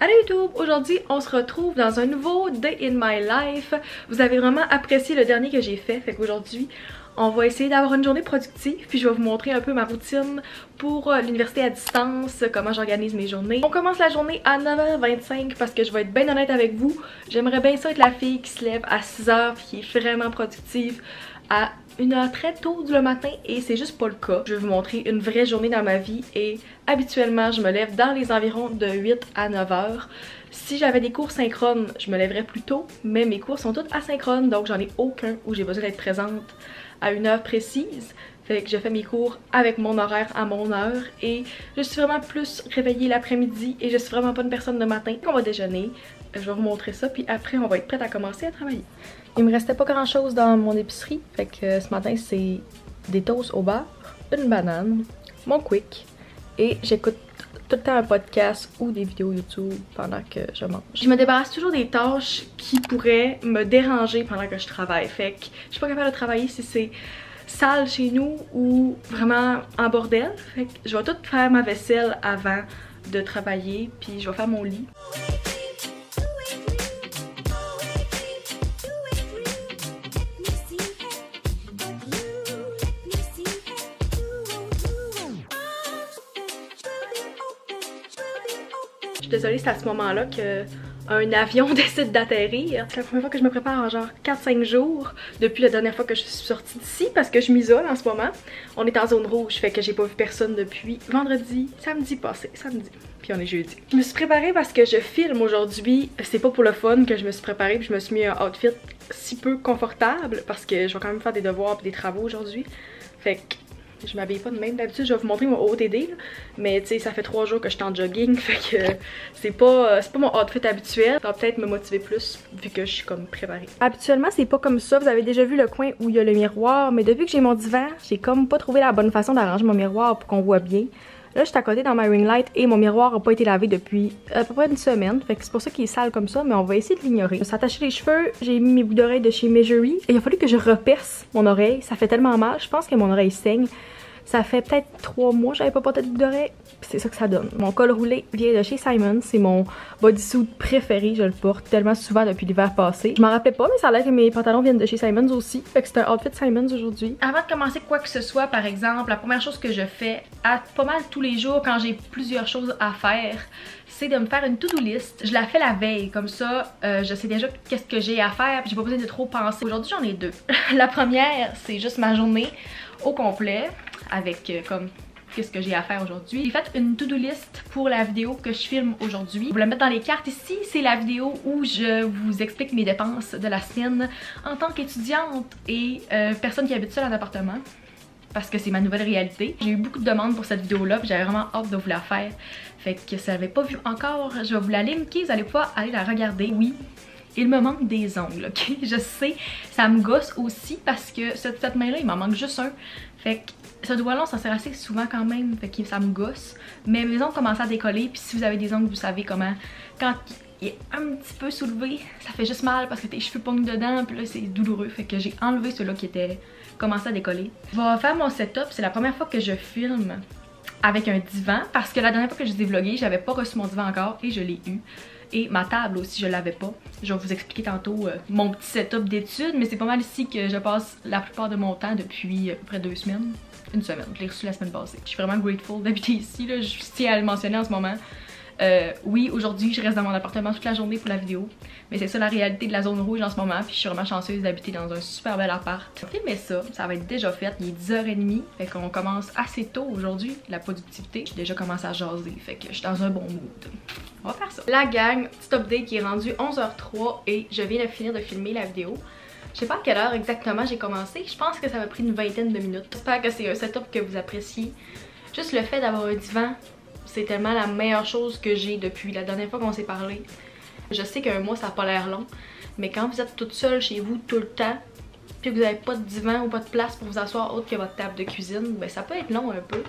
Allô YouTube, aujourd'hui on se retrouve dans un nouveau Day in my life. Vous avez vraiment apprécié le dernier que j'ai fait qu'aujourd'hui on va essayer d'avoir une journée productive, puis je vais vous montrer un peu ma routine pour l'université à distance, comment j'organise mes journées. On commence la journée à 9h25 parce que je vais être bien honnête avec vous, j'aimerais bien ça être la fille qui se lève à 6h puis qui est vraiment productive à une heure très tôt le matin et c'est juste pas le cas. Je vais vous montrer une vraie journée dans ma vie et habituellement je me lève dans les environs de 8 à 9h. Si j'avais des cours synchrones, je me lèverais plus tôt, mais mes cours sont tous asynchrones donc j'en ai aucun où j'ai besoin d'être présente à une heure précise. Fait que je fais mes cours avec mon horaire à mon heure et je suis vraiment plus réveillée l'après-midi et je suis vraiment pas une personne de matin. On va déjeuner, je vais vous montrer ça puis après on va être prête à commencer à travailler. Il me restait pas grand chose dans mon épicerie, fait que ce matin c'est des toasts au beurre, une banane, mon quick et j'écoute tout le temps un podcast ou des vidéos YouTube pendant que je mange. Je me débarrasse toujours des tâches qui pourraient me déranger pendant que je travaille, fait que je suis pas capable de travailler si c'est sale chez nous ou vraiment en bordel, fait que je vais tout faire ma vaisselle avant de travailler puis je vais faire mon lit. Je suis désolée, c'est à ce moment-là qu'un avion décide d'atterrir. C'est la première fois que je me prépare en genre 4-5 jours depuis la dernière fois que je suis sortie d'ici parce que je m'isole en ce moment. On est en zone rouge, fait que j'ai pas vu personne depuis samedi passé, puis on est jeudi. Je me suis préparée parce que je filme aujourd'hui. C'est pas pour le fun que je me suis préparée puis je me suis mis un outfit si peu confortable parce que je vais quand même faire des devoirs et des travaux aujourd'hui. Fait que je m'habille pas de même. D'habitude, je vais vous montrer mon OOTD, là. Mais tu sais, ça fait 3 jours que je suis en jogging, fait que c'est pas mon outfit habituel. Ça va peut-être me motiver plus vu que je suis comme préparée. Habituellement, c'est pas comme ça. Vous avez déjà vu le coin où il y a le miroir, mais depuis que j'ai mon divan, j'ai comme pas trouvé la bonne façon d'arranger mon miroir pour qu'on voit bien. Là, je suis à côté dans ma ring light et mon miroir a pas été lavé depuis à peu près une semaine. Fait que c'est pour ça qu'il est sale comme ça, mais on va essayer de l'ignorer. Je me suis attachée les cheveux, j'ai mis mes boucles d'oreilles de chez Measury. Et il a fallu que je reperce mon oreille. Ça fait tellement mal, je pense que mon oreille saigne. Ça fait peut-être 3 mois que j'avais pas porté de boucle d'oreille. C'est ça que ça donne. Mon col roulé vient de chez Simons. C'est mon bodysuit préféré. Je le porte tellement souvent depuis l'hiver passé. Je m'en rappelais pas, mais ça a l'air que mes pantalons viennent de chez Simons aussi. Fait que c'est un outfit Simons aujourd'hui. Avant de commencer quoi que ce soit, par exemple, la première chose que je fais à pas mal tous les jours quand j'ai plusieurs choses à faire, c'est de me faire une to-do list. Je la fais la veille, comme ça je sais déjà qu'est-ce que j'ai à faire puis j'ai pas besoin de trop penser. Aujourd'hui j'en ai 2. La première, c'est juste ma journée au complet avec comme qu'est-ce que j'ai à faire aujourd'hui. J'ai fait une to-do list pour la vidéo que je filme aujourd'hui. Vous la mettre dans les cartes ici, c'est la vidéo où je vous explique mes dépenses de la semaine en tant qu'étudiante et personne qui habite seule en appartement. Parce que c'est ma nouvelle réalité. J'ai eu beaucoup de demandes pour cette vidéo-là, puis j'avais vraiment hâte de vous la faire. Fait que si vous l'avez pas vue encore, je vais vous la linker, vous allez pouvoir aller la regarder. Oui, il me manque des ongles, ok? Je sais, ça me gosse aussi parce que cette main-là, il m'en manque juste un. Fait que ce doigt-là, ça sert assez souvent quand même, fait que ça me gosse. Mais mes ongles commencent à décoller, puis si vous avez des ongles, vous savez comment, quand il est un petit peu soulevé, ça fait juste mal parce que tes cheveux pognent dedans, puis là c'est douloureux. Fait que j'ai enlevé ceux-là qui étaient commencé à décoller. Je vais faire mon setup, c'est la première fois que je filme avec un divan parce que la dernière fois que je vous ai vlogué, j'avais pas reçu mon divan encore et je l'ai eu. Et ma table aussi, je l'avais pas. Je vais vous expliquer tantôt mon petit setup d'études, mais c'est pas mal ici que je passe la plupart de mon temps depuis à peu près 2 semaines. Une semaine, je l'ai reçu la semaine passée. Je suis vraiment grateful d'habiter ici, là. Je tiens à le mentionner en ce moment. Oui, aujourd'hui, je reste dans mon appartement toute la journée pour la vidéo. Mais c'est ça la réalité de la zone rouge en ce moment. Puis je suis vraiment chanceuse d'habiter dans un super bel appart. Mais ça va être déjà fait. Il est 10h30. Fait qu'on commence assez tôt aujourd'hui, la productivité. J'ai déjà commencé à jaser. Fait que je suis dans un bon mood. On va faire ça. La gang, petit update qui est rendu 11h03 et je viens de finir de filmer la vidéo. Je sais pas à quelle heure exactement j'ai commencé. Je pense que ça m'a pris une vingtaine de minutes. J'espère que c'est un setup que vous appréciez. Juste le fait d'avoir un divan, c'est tellement la meilleure chose que j'ai depuis la dernière fois qu'on s'est parlé. Je sais qu'un mois ça n'a pas l'air long, mais quand vous êtes toute seule chez vous tout le temps, puis que vous n'avez pas de divan ou pas de place pour vous asseoir autre que votre table de cuisine, ben ça peut être long un peu.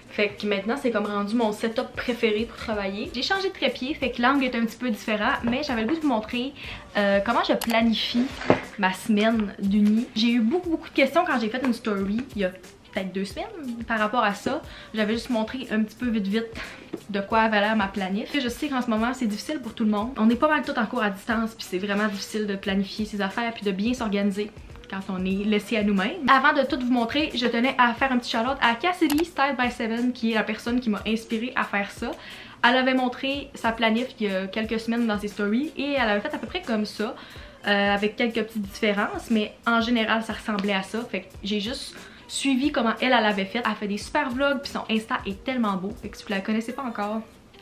Fait que maintenant c'est comme rendu mon setup préféré pour travailler. J'ai changé de trépied, fait que l'angle est un petit peu différent, mais j'avais le goût de vous montrer comment je planifie ma semaine d'uni. J'ai eu beaucoup de questions quand j'ai fait une story il y a peut-être 2 semaines par rapport à ça. J'avais juste montré un petit peu vite de quoi avait l'air ma planif. Je sais qu'en ce moment c'est difficile pour tout le monde. On est pas mal tout en cours à distance puis c'est vraiment difficile de planifier ses affaires puis de bien s'organiser quand on est laissé à nous-mêmes. Avant de tout vous montrer, je tenais à faire un petit shout-out à Cassidy Style by Seven qui est la personne qui m'a inspirée à faire ça. Elle avait montré sa planif il y a quelques semaines dans ses stories et elle avait fait à peu près comme ça. Avec quelques petites différences, mais en général ça ressemblait à ça. Fait que j'ai juste suivi comment elle l'avait fait. Elle fait des super vlogs puis son Insta est tellement beau. Fait que si vous la connaissez pas encore,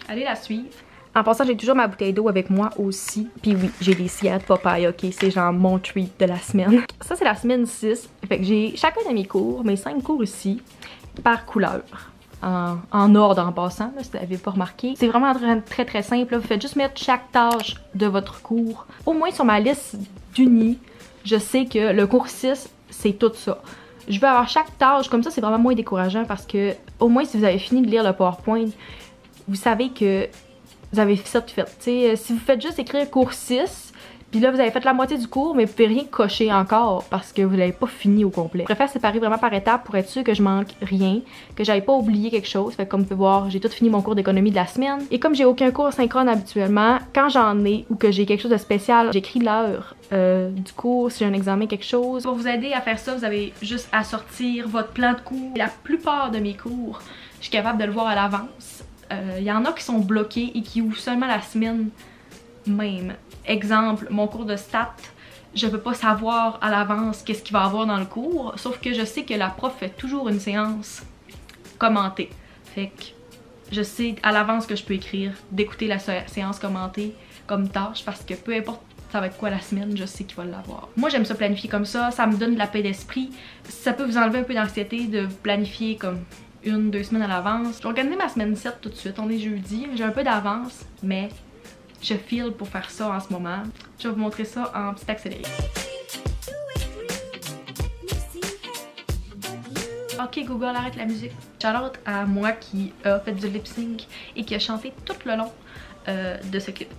allez la suivre. En passant, j'ai toujours ma bouteille d'eau avec moi aussi. Puis oui, j'ai des Seat Popeye, ok? C'est genre mon treat de la semaine. Ça, c'est la semaine 6. Fait que j'ai chacun de mes cours, mes 5 cours ici, par couleur. En ordre en passant, là, si vous n'avez pas remarqué. C'est vraiment très simple. Là. Vous faites juste mettre chaque tâche de votre cours. Au moins sur ma liste d'unis, je sais que le cours 6, c'est tout ça. Je veux avoir chaque tâche, comme ça c'est vraiment moins décourageant parce que au moins si vous avez fini de lire le PowerPoint, vous savez que vous avez ça de fait. T'sais, si vous faites juste écrire cours 6, puis là vous avez fait la moitié du cours mais vous pouvez rien cocher encore parce que vous l'avez pas fini au complet. Je préfère séparer vraiment par étapes pour être sûr que je manque rien, que j'avais pas oublié quelque chose. Fait que comme vous pouvez voir, j'ai tout fini mon cours d'économie de la semaine. Et comme j'ai aucun cours synchrone habituellement, quand j'en ai ou que j'ai quelque chose de spécial, j'écris l'heure du cours, si j'ai un examen, quelque chose. Pour vous aider à faire ça, vous avez juste à sortir votre plan de cours. La plupart de mes cours, je suis capable de le voir à l'avance. Il y en a qui sont bloqués et qui ouvrent seulement la semaine même. Exemple, mon cours de stats, je peux pas savoir à l'avance qu'est-ce qu'il va y avoir dans le cours, sauf que je sais que la prof fait toujours une séance commentée. Fait que je sais à l'avance que je peux écrire, d'écouter la séance commentée comme tâche parce que peu importe ça va être quoi la semaine, je sais qu'il va l'avoir. Moi j'aime ça planifier comme ça me donne de la paix d'esprit. Ça peut vous enlever un peu d'anxiété de planifier comme 1-2 semaines à l'avance. Je vais organiser ma semaine 7 tout de suite, on est jeudi, j'ai un peu d'avance, mais je file pour faire ça en ce moment. Je vais vous montrer ça en petit accéléré. Ok Google, arrête la musique. Shout-out à moi qui a fait du lip sync et qui a chanté tout le long de ce clip.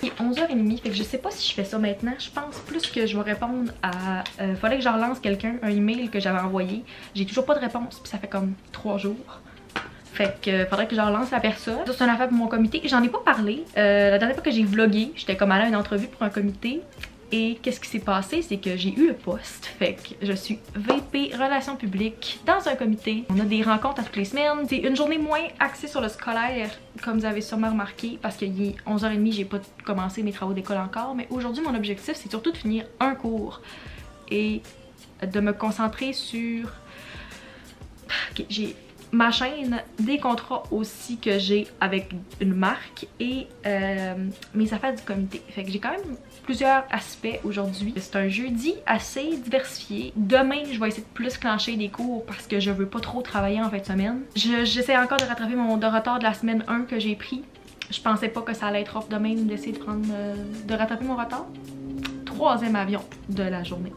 Il est 11h30, fait que je sais pas si je fais ça maintenant. Je pense plus que je vais répondre à... fallait que je relance quelqu'un, un email que j'avais envoyé. J'ai toujours pas de réponse, puis ça fait comme 3 jours. Fait que faudrait que je relance la personne. Ça c'est une affaire pour mon comité. J'en ai pas parlé. La dernière fois que j'ai vlogué, j'étais comme allée à une entrevue pour un comité. Et qu'est-ce qui s'est passé? C'est que j'ai eu le poste. Fait que je suis VP Relations publiques dans un comité. On a des rencontres à toutes les semaines. C'est une journée moins axée sur le scolaire, comme vous avez sûrement remarqué, parce qu'il est 11h30, j'ai pas commencé mes travaux d'école encore. Mais aujourd'hui, mon objectif, c'est surtout de finir un cours et de me concentrer sur... Okay, j'ai ma chaîne, des contrats aussi que j'ai avec une marque et mes affaires du comité. Fait que j'ai quand même plusieurs aspects aujourd'hui. C'est un jeudi assez diversifié. Demain, je vais essayer de plus clencher des cours parce que je veux pas trop travailler en fin de semaine. J'essaie encore de rattraper mon retard de la semaine 1 que j'ai pris. Je pensais pas que ça allait être off demain d'essayer de rattraper mon retard. 3e avion de la journée.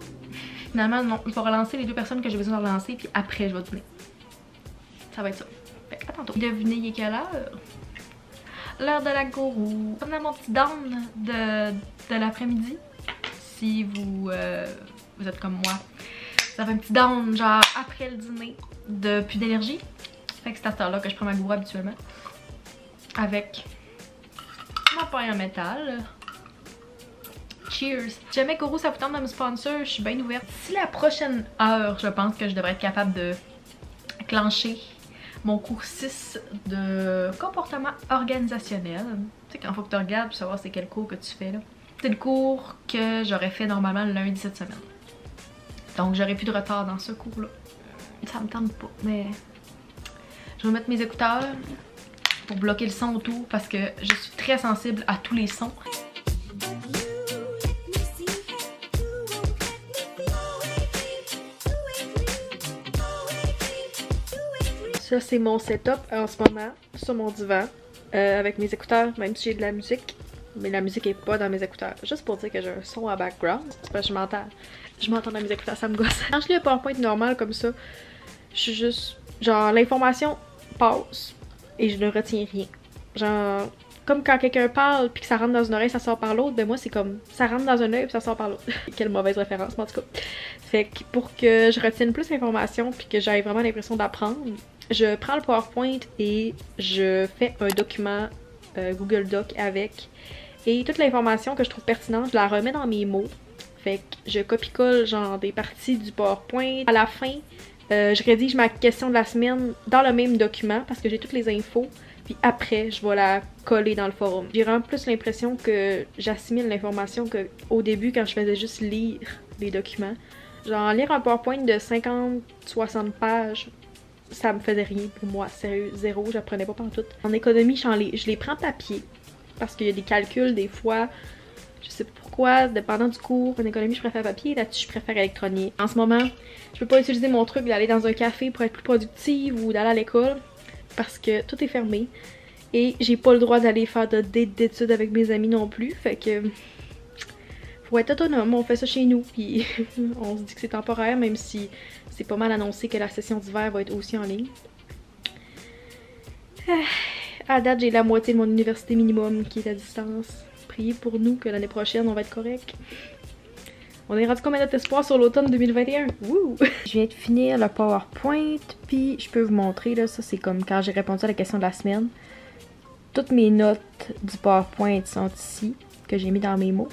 Finalement, non, je vais relancer les 2 personnes que j'ai besoin de relancer puis après je vais dîner. Ça va être ça. Fait que à tantôt. Devinez il est quelle heure? L'heure de la gourou. On a mon petit down de l'après-midi. Si vous êtes comme moi. Ça fait un petit down genre après le dîner de plus d'énergie. Fait que c'est à cette heure-là que je prends ma gourou habituellement. Avec ma paille en métal. Cheers! Si jamais gourou ça vous tente de me sponsor, je suis bien ouverte. D'ici la prochaine heure, je pense que je devrais être capable de clencher mon cours 6 de comportement organisationnel. Tu sais, quand il faut que tu regardes pour savoir c'est quel cours que tu fais là. C'est le cours que j'aurais fait normalement le lundi cette semaine. Donc j'aurais plus de retard dans ce cours là. Ça me tente pas, mais je vais mettre mes écouteurs pour bloquer le son autour parce que je suis très sensible à tous les sons. Ça c'est mon setup en ce moment sur mon divan avec mes écouteurs, même si j'ai de la musique, mais la musique est pas dans mes écouteurs. Juste pour dire que j'ai un son à background, parce que je m'entends dans mes écouteurs, ça me gosse. Quand je lis un PowerPoint normal comme ça, je suis juste genre l'information passe et je ne retiens rien. Genre comme quand quelqu'un parle puis que ça rentre dans une oreille, ça sort par l'autre, ben moi c'est comme ça rentre dans un œil puis ça sort par l'autre. Quelle mauvaise référence, mais en tout cas. Fait que pour que je retienne plus d'informations puis que j'aie vraiment l'impression d'apprendre, je prends le PowerPoint et je fais un document Google Doc avec. Et toute l'information que je trouve pertinente, je la remets dans mes mots. Fait que je copie-colle genre des parties du PowerPoint. À la fin, je rédige ma question de la semaine dans le même document parce que j'ai toutes les infos. Puis après, je vais la coller dans le forum. J'ai vraiment plus l'impression que j'assimile l'information qu'au début quand je faisais juste lire les documents. Genre lire un PowerPoint de 50-60 pages, ça me faisait rien pour moi. Sérieux, zéro, j'apprenais pas partout. En économie, je les prends papier parce qu'il y a des calculs des fois. Je sais pas pourquoi, dépendant du cours, en économie je préfère papier, là-dessus je préfère électronique. En ce moment, je peux pas utiliser mon truc d'aller dans un café pour être plus productive ou d'aller à l'école parce que tout est fermé. Et j'ai pas le droit d'aller faire de date d'études avec mes amis non plus, fait que faut être autonome, on fait ça chez nous, puis on se dit que c'est temporaire même si c'est pas mal annoncé que la session d'hiver va être aussi en ligne. À date, j'ai la moitié de mon université minimum qui est à distance. Priez pour nous que l'année prochaine on va être correct. On est rendu combien d'espoir sur l'automne 2021? Wouh! Je viens de finir le PowerPoint, puis je peux vous montrer, là, ça c'est comme quand j'ai répondu à la question de la semaine. Toutes mes notes du PowerPoint sont ici, que j'ai mis dans mes mots.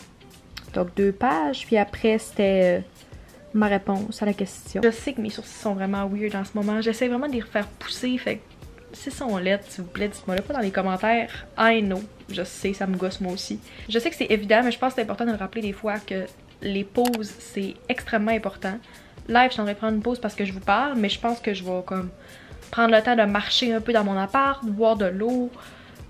Donc 2 pages, puis après c'était ma réponse à la question. Je sais que mes sourcils sont vraiment weird en ce moment, j'essaie vraiment de les refaire pousser, fait que si sont lettres, s'il vous plaît, dites-moi le pas dans les commentaires. I know, je sais, ça me gosse moi aussi. Je sais que c'est évident, mais je pense que c'est important de me rappeler des fois que les pauses, c'est extrêmement important. Live, je suis en train de prendre une pause parce que je vous parle, mais je pense que je vais comme prendre le temps de marcher un peu dans mon appart, boire de l'eau,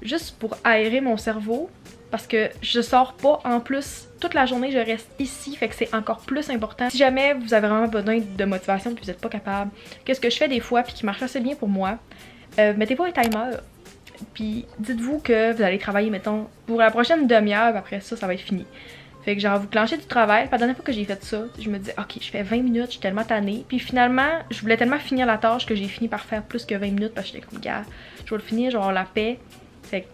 juste pour aérer mon cerveau. Parce que je sors pas, en plus, toute la journée je reste ici, fait que c'est encore plus important. Si jamais vous avez vraiment besoin de motivation puis vous êtes pas capable, qu'est-ce que je fais des fois puis qui marche assez bien pour moi, mettez-vous un timer, puis dites-vous que vous allez travailler, mettons, pour la prochaine demi-heure, après ça, ça va être fini. Fait que genre vous clenchez du travail, puis la dernière fois que j'ai fait ça, je me disais ok, je fais 20 minutes, je suis tellement tannée. Puis finalement, je voulais tellement finir la tâche que j'ai fini par faire plus que 20 minutes parce que j'étais comme gars, je vais le finir, je vais avoir la paix. Fait que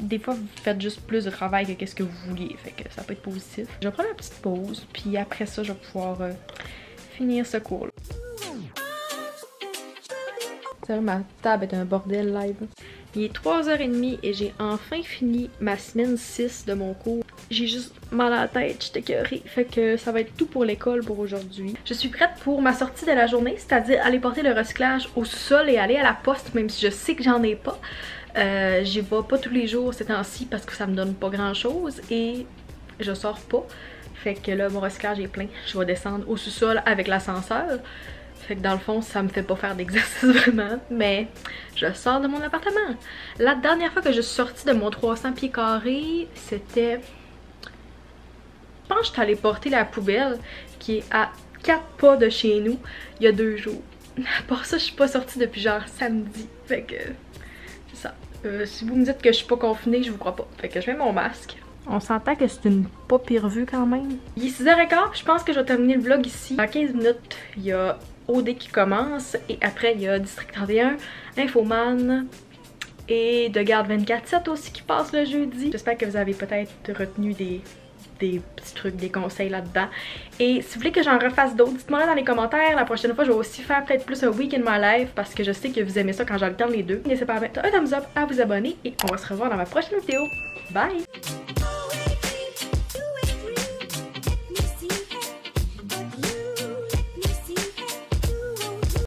des fois vous faites juste plus de travail que qu'est-ce que vous vouliez, fait que ça peut être positif. Je vais prendre une petite pause, puis après ça je vais pouvoir finir ce cours là. Sérieux, ma table est un bordel live. Il est 3h30 et j'ai enfin fini ma semaine 6 de mon cours. J'ai juste mal à la tête, j'étais écœurée, fait que ça va être tout pour l'école pour aujourd'hui. Je suis prête pour ma sortie de la journée, c'est-à-dire aller porter le recyclage au sol et aller à la poste, même si je sais que j'en ai pas. J'y vais pas tous les jours ces temps-ci parce que ça me donne pas grand-chose et je sors pas. Fait que là, mon recyclage est plein. Je vais descendre au sous-sol avec l'ascenseur. Fait que dans le fond, ça me fait pas faire d'exercice vraiment, mais je sors de mon appartement. La dernière fois que je suis sortie de mon 300 pieds carrés, c'était... Je pense que je suis allée porter la poubelle qui est à 4 pas de chez nous il y a 2 jours. À part ça, je suis pas sortie depuis genre samedi. Fait que c'est ça. Si vous me dites que je suis pas confinée, je vous crois pas. Fait que je mets mon masque. On s'entend que c'est une pas pire vue quand même. Il est 6h15, je pense que je vais terminer le vlog ici. Dans 15 minutes, il y a OD qui commence et après il y a District 31, Infoman et De Garde 24/7 aussi qui passe le jeudi. J'espère que vous avez peut-être retenu des petits trucs, des conseils là-dedans. Et si vous voulez que j'en refasse d'autres, dites-moi là dans les commentaires. La prochaine fois, je vais aussi faire peut-être plus un week in my life parce que je sais que vous aimez ça quand j'alterne les deux. N'hésitez pas à mettre un thumbs up, à vous abonner et on va se revoir dans ma prochaine vidéo. Bye!